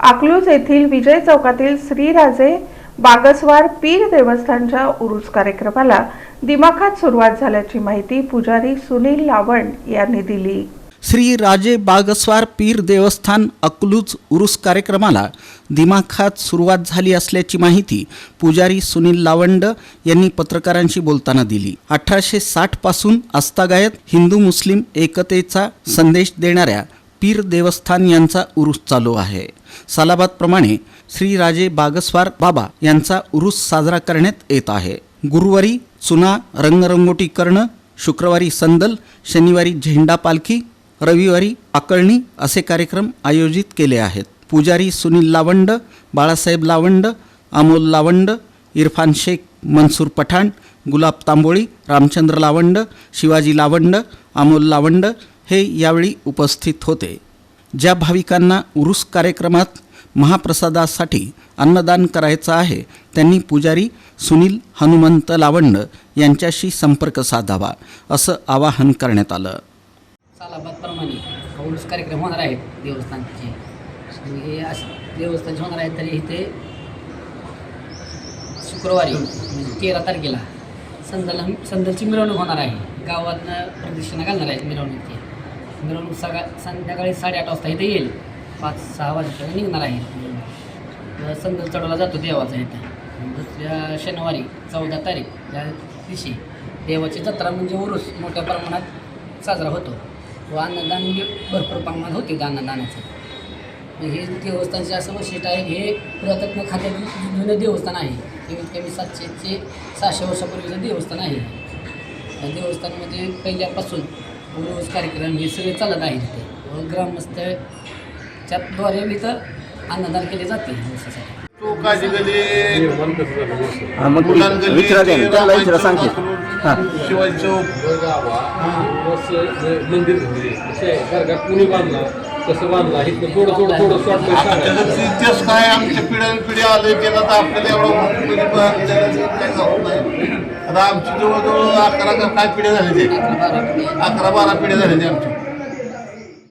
अकलूज येथील विजय चौकातील श्रीराजे बागसवार पीर देवस्थानच्या उरूस कार्यक्रमाला दिमाखात सुरुवात झाल्याची माहिती पुजारी सुनील लावंड यांनी दिली। श्री राजे बागसवार पीर देवस्थान अकलूज उरूस कार्यक्रमाला दिमाखात सुरुवात झाली असल्याची माहिती पुजारी सुनील लावंड यांनी पत्रकारांशी बोलताना दिली। 1860 पासून आस्थागायत हिंदू मुस्लिम एकतेचा संदेश देणाऱ्या पीर देवस्थान यांचा उरूस चालू आहे। सालाबादप्रमाणे श्री राजे बागसवार बाबा यांचा उरूस साजरा करण्यात येत आहे। गुरुवारी चुना रंगरंगोटी करणं, शुक्रवारी संदल, शनिवारी झेंडा पालखी, रविवारी आकळणी असे कार्यक्रम आयोजित केले आहेत। पुजारी सुनील लावंड, बाळासाहेब लावंड, अमोल लावंड, इरफान शेख, मनसूर पठाण, गुलाब तांबोळी, रामचंद्र लावंड, शिवाजी लावंड, अमोल लावंड हे यावेळी उपस्थित होते। ज्या भाविकांना उरूस कार्यक्रमात महाप्रसादासाठी अन्नदान करायचं आहे त्यांनी पुजारी सुनील हनुमंत लावंड यांच्याशी संपर्क साधावा असं आवाहन करण्यात आलं। सालाबादप्रमाणे उरूस कार्यक्रम होणार आहेत देवस्थानचे, हे देवस्थानचे होणार आहेत। तरी इथे शुक्रवारी म्हणजे 13 तारखेला संदलची मिरवणूक होणार आहे। गावातनं प्रदक्षिणा घालणार आहेत। मिरवणूक संध्याकाळी 8:30 वाजता इथे येईल, 5-6 वाजेपर्यंत निघणार आहे। संदल चढवला जातो देवाचा इथं। दुसऱ्या शनिवारी 14 तारीख या दिवशी देवाची जत्रा म्हणजे उरूस मोठ्या प्रमाणात साजरा होतो व अन्नदान भरपूर प्रमाणात होते। अन्नदानाचं हे देवस्थानचे असं वैशिष्ट्य आहे। हे पुरातत्व खात्यातील जुनं देवस्थान आहे। कमीत कमी 700 वर्षापूर्वीचं देवस्थान आहे। या देवस्थानामध्ये पहिल्यापासून उरूस कार्यक्रम हे सगळे चालत आहे तिथे व ग्रामस्थच्याद्वारे इथं अन्नदान केले जाते। शिवाजी चौक मंदिर कुणी बांधला कसं बांधला हे थोडं इतिहास काय आमच्या पिढ्यानपिढी आले गेला तर आपल्याला एवढं आता आमची जवळजवळ 11 काय पिढ्या झाली ते 11-12 पिढ्या झाली ते आमची।